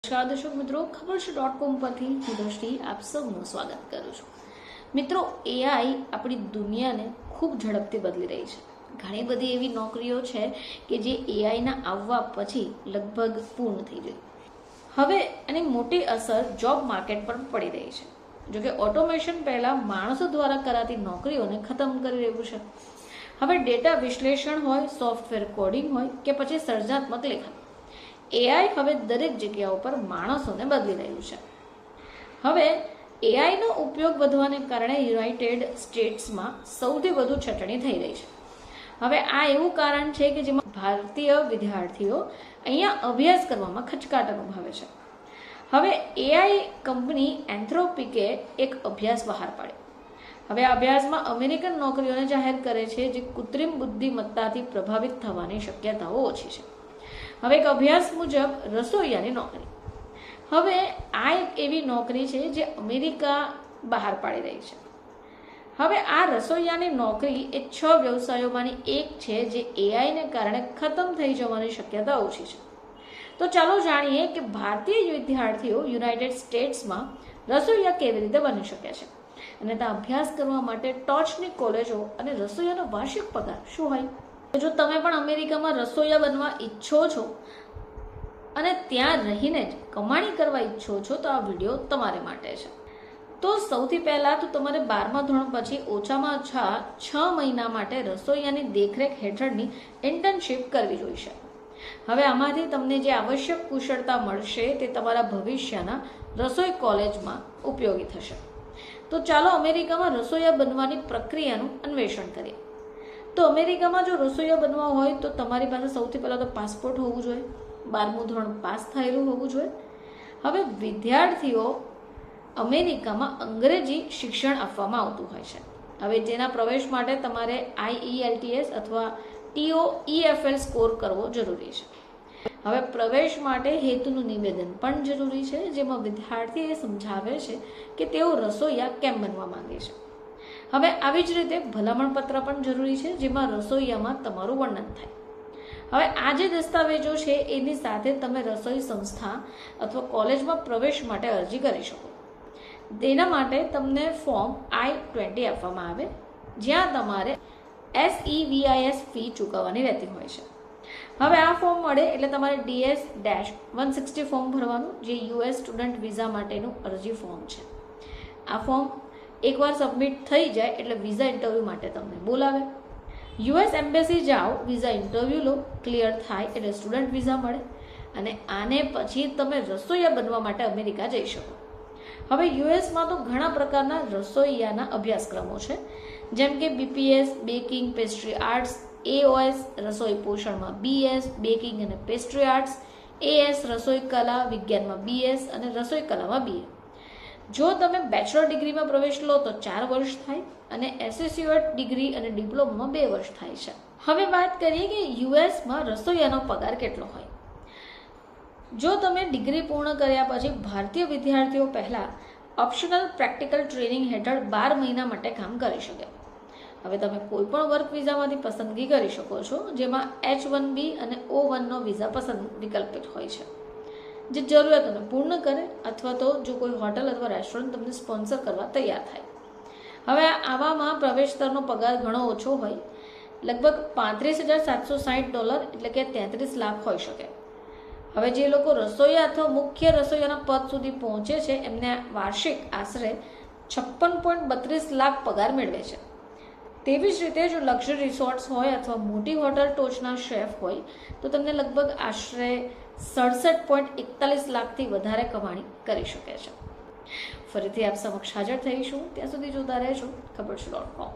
નમસ્કાર દર્શક મિત્રો, ખબર છે .com પરથી હું દ્રષ્ટિ આપ સૌનું સ્વાગત કરું છું. મિત્રો, એઆઈ આપણી દુનિયાને ખૂબ ઝડપથી બદલી રહી છે. ઘણી બધી એવી નોકરીઓ છે કે જે એઆઈના આવવા પછી લગભગ પૂર્ણ થઈ ગઈ. હવે એની મોટી અસર જોબ માર્કેટ પર પડી રહી છે. જોકે ઓટોમેશન પહેલાં માણસો દ્વારા કરાતી નોકરીઓને ખતમ કરી રહ્યું છે. હવે ડેટા વિશ્લેષણ હોય, સોફ્ટવેર કોડિંગ હોય કે પછી સર્જનાત્મક લેખન, એઆઈ હવે દરેક જગ્યાઓ પર માણસોને બદલી રહ્યું છે. હવે એઆઈનો ઉપયોગ વધવાને કારણે યુનાઇટેડ સ્ટેટ્સમાં સૌથી વધુ છટણી થઈ રહી છે. હવે આ એવું કારણ છે કે જેમાં ભારતીય વિદ્યાર્થીઓ અહીંયા અભ્યાસ કરવામાં ખચકાટ અનુભવે છે. હવે એઆઈ કંપની એન્થ્રોપિકે એક અભ્યાસ બહાર પાડ્યો. હવે આ અભ્યાસમાં અમેરિકન નોકરીઓને જાહેર કરે છે જે કૃત્રિમ બુદ્ધિમત્તાથી પ્રભાવિત થવાની શક્યતાઓ ઓછી છે. હવે એક અભ્યાસ મુજબ રસોઈયાની નોકરી, હવે આ એક એવી નોકરી છે જે અમેરિકા બહાર પાડી રહી છે. હવે આ રસોઈયાની નોકરી એ 6 વ્યવસાયોમાંની એક છે જે એઆઈને કારણે ખતમ થઈ જવાની શક્યતા ઓછી છે. તો ચાલો જાણીએ કે ભારતીય વિદ્યાર્થીઓ યુનાઇટેડ સ્ટેટ્સમાં રસોઈયા કેવી રીતે બની શકે છે અને ત્યાં અભ્યાસ કરવા માટે ટોચની કોલેજો અને રસોઈયાનો વાર્ષિક પગાર શું હોય. જો તમે પણ અમેરિકામાં રસોઈયા બનવા ઈચ્છો છો અને ત્યાં રહીને જ કમાણી કરવા ઈચ્છો છો તો આ વિડીયો તમારે માટે છે. તો સૌથી પહેલાં તો તમારે 12મા ધોરણ પછી ઓછામાં ઓછા 6 મહિના માટે રસોઈયાની દેખરેખ હેઠળની ઇન્ટર્નશીપ કરવી જોઈશે. હવે આમાંથી તમને જે આવશ્યક કુશળતા મળશે તે તમારા ભવિષ્યના રસોઈ કોલેજમાં ઉપયોગી થશે. તો ચાલો અમેરિકામાં રસોઈયા બનવાની પ્રક્રિયાનું અન્વેષણ કરીએ. તો અમેરિકામાં જો રસોઈયા બનવા હોય તો તમારી પાસે સૌથી પહેલાં તો પાસપોર્ટ હોવું જોઈએ, 12મું ધોરણ પાસ થયેલું હોવું જોઈએ. હવે વિદ્યાર્થીઓ અમેરિકામાં અંગ્રેજી શિક્ષણ આપવામાં આવતું હોય છે. હવે જેના પ્રવેશ માટે તમારે IELTS અથવા TOEFL સ્કોર કરવો જરૂરી છે. હવે પ્રવેશ માટે હેતુનું નિવેદન પણ જરૂરી છે જેમાં વિદ્યાર્થી એ સમજાવે છે કે તેઓ રસોઈયા કેમ બનવા માંગે છે. હવે આવી જ રીતે ભલામણ પત્ર પણ જરૂરી છે જેમાં રસોઈયામાં તમારું વર્ણન થાય. હવે આ જે દસ્તાવેજો છે એની સાથે તમે રસોઈ સંસ્થા અથવા કોલેજમાં પ્રવેશ માટે અરજી કરી શકો. તેના માટે તમને ફોર્મ I-20 આપવામાં આવે જ્યાં તમારે SEVIS ફી ચૂકવવાની રહેતી હોય છે. હવે આ ફોર્મ મળે એટલે તમારે DS-160 ફોર્મ ભરવાનું જે US સ્ટુડન્ટ વિઝા માટેનું અરજી ફોર્મ છે. આ ફોર્મ એકવાર સબમિટ થઈ જાય એટલે વિઝા ઇન્ટરવ્યૂ માટે તમને બોલાવે. US એમ્બેસી જાઓ, વિઝા ઇન્ટરવ્યૂ લો, ક્લિયર થાય એટલે સ્ટુડન્ટ વિઝા મળે અને આને પછી તમે રસોઈયા બનવા માટે અમેરિકા જઈ શકો. હવે યુએસમાં તો ઘણા પ્રકારના રસોઈયાના અભ્યાસક્રમો છે જેમ કે BPS baking pastry arts, AOS રસોઈ પોષણમાં BS બેકિંગ અને પેસ્ટ્રી આર્ટ્સ, AS રસોઈ કલા વિજ્ઞાનમાં BS અને રસોઈ કલામાં BA. જો તમે બેચલર ડિગ્રીમાં પ્રવેશ લો તો 4 વર્ષ થાય અને એસોસિએટ ડિગ્રી અને ડિપ્લોમામાં 2 વર્ષ થાય છે. હવે વાત કરીએ કે યુએસમાં રસોઈયાનો પગાર કેટલો હોય. જો તમે ડિગ્રી પૂર્ણ કર્યા પછી ભારતીય વિદ્યાર્થીઓ પહેલાં ઓપ્શનલ પ્રેક્ટિકલ ટ્રેનિંગ હેઠળ 12 મહિના માટે કામ કરી શકે. હવે તમે કોઈ પણ વર્ક વિઝામાંથી પસંદગી કરી શકો છો જેમાં H-1B અને O-1નો વિઝા પસંદ વિકલ્પિત હોય છે જે જરૂરિયાતોને પૂર્ણ કરે અથવા તો જો કોઈ હોટલ અથવા રેસ્ટોરન્ટ તમને સ્પોન્સર કરવા તૈયાર થાય. હવે આવામાં પ્રવેશ સ્તરનો પગાર ઘણો ઓછો હોય, લગભગ $35,760 એટલે કે 33 લાખ હોઈ શકે. હવે જે લોકો રસોઈયા અથવા મુખ્ય રસોઈયાના પદ સુધી પહોંચે છે એમને વાર્ષિક આશરે 56.32 લાખ પગાર મેળવે છે. તેવી જ રીતે જો લક્ઝરી રિસોર્ટ્સ હોય અથવા મોટી હોટલ ટોચના શેફ હોય તો તમને લગભગ આશરે 67.41 લાખથી વધારે કમાણી કરી શકે છે. ફરીથી આપ સમક્ષ હાજર થઈશું, ત્યાં સુધી જોતા રહેજો ખબર છે .com.